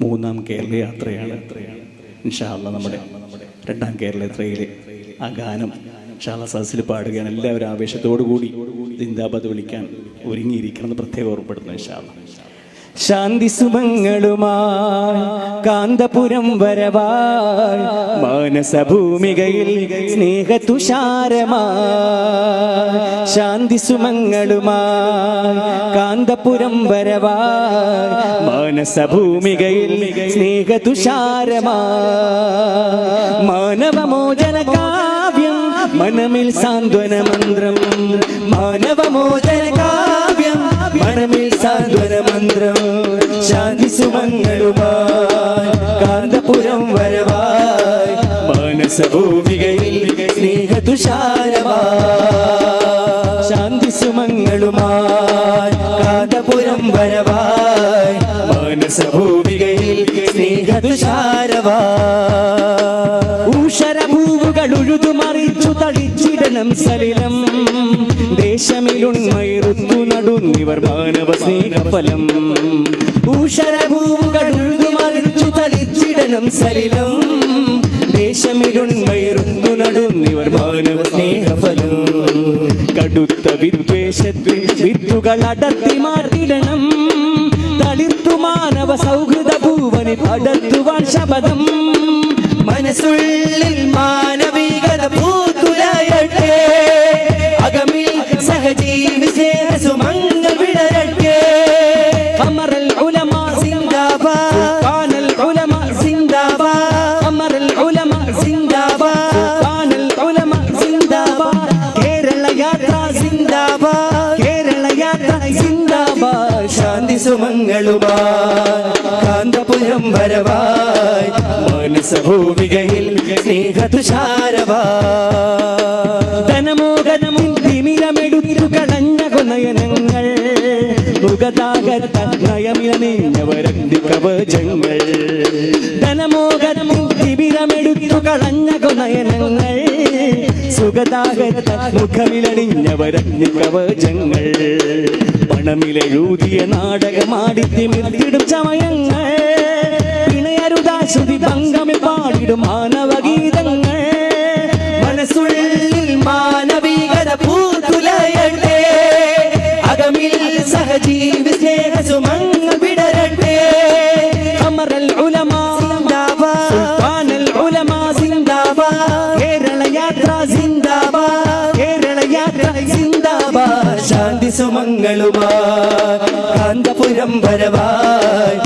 മൂന്നാം കേരള യാത്രയാണ്. ഇൻഷാ അല്ലാഹ് നമ്മുടെ രണ്ടാം കേരള യാത്രയിലെ ആ ഗാനം ഇൻഷാ അല്ലാഹ് സദസ്സിൽ പാടുകയാണ്. എല്ലാവരും ആവേശത്തോടു കൂടി സിന്ദാബാദ് വിളിക്കാൻ ഒരുങ്ങിയിരിക്കണമെന്ന് പ്രത്യേകം ഓർമ്മപ്പെടുന്നു. ഇൻഷാ അല്ലാഹ്. ശാന്തി സുമങ്ങളുമായി കാന്തപുരം വരവായി മാനസഭൂമികയിൽ സ്നേഹതുഷാരമായി. ശാന്തി സുമങ്ങളുമായി കാന്തപുരം വരവായി മാനസഭൂമികയിൽ സ്നേഹതുഷാരമായി. മാനവമോചന കാവ്യം മനമിൽ സാന്ത്വന മന്ത്രം. മാനവമോചന കാവ്യം മനമിൽ സാന്ത്വന മന്ത്രം. ശാന്തി സുമങ്ങളുമായി കാന്തപുരം വരവായി മാനസഭൂമികയിൽ സ്നേഹതുഷാരമായി. ശാന്തി സുമങ്ങളുമായി കാന്തപുരം വരവായി മാനസഭൂമികയിൽ സ്നേഹതുഷാരമായി. ഊഷരഭൂവുകൾ ഉഴുതുമറിച്ചു തളിച്ചിടണം സലിലം. ദേശമിലുണ്മയിറുത്തു നടുന്നിവർ മാനവ സ്നേഹഫലം. ഊഷരഭൂവുകൾ ഉഴുതുമറിച്ചു തളിച്ചിടണം സലിലം. ദേശമിലുണ്മയിറുത്തു നടുന്നിവർ മാനവ സ്നേഹഫലം. കടുത്ത വിദ്വേഷത്തിൽ വിത്തുകൾ അടർത്തി മാറ്റിടണം. തളിർത്തു മാനവ സൗഹൃദ ഭൂവനി പടർത്തുവാൻ ശപഥം. മനസ്സുള്ളിൽ മാനവികത പൂത്തുലയട്ടെ. അകമിൽ സഹജീവി സ്നേഹസുമങ്ങൾ വിടരട്ടെ. അമറൽ ഉലമ സിന്ദാബാദ്, സുൽത്താനൽ ഉലമ സിന്ദാബാദ്. അമറൽ ഉലമ സിന്ദാബാദ്, സുൽത്താനൽ ഉലമ സിന്ദാബാദ്. കേരള യാത്ര സിന്ദാബാദ്, കേരള യാത്ര സിന്ദാബാദ്. ശാന്തി സുമങ്ങളുമായി കാന്തപുരം വരവായി മാനസഭൂമികയിൽ സ്നേഹതുഷാരമായി. ധനമോഹനമും തിമിരമെടുത്തു കളഞ്ഞ കൊനയനങ്ങൾ. മുഖതാകത്ത നയമിലനീഞ്ഞവരന്തി കവചങ്ങൾ. ധനമോഹനമും തിമിരമെടുത്തു കളഞ്ഞ കൊനയനങ്ങൾ. സുഖതാകത്ത മുഖമിലണിഞ്ഞവരന്തി കവചങ്ങൾ. പണമിലെഴുതിയ നാടകമാടി തിമിർത്തിടും സമയങ്ങൾ. ശ്രുതി ഭംഗമി പാടിടും മാനവഗീതങ്ങൾ. മനസ്സുള്ളിൽ മാനവികത പൂത്തുലയട്ടെ. അകമിൽ സഹജീവി സ്നേഹസുമങ്ങൾ വിടരട്ടെ. അമറൽ ഉലമ സിന്ദാബാദ്, സുൽത്താനൽ ഉലമ സിന്ദാബാദ്. കേരള യാത്ര സിന്ദാബാദ്, കേരള യാത്ര സിന്ദാബാദ്. ശാന്തി സുമങ്ങളുമായി കാന്തപുരം വരവായി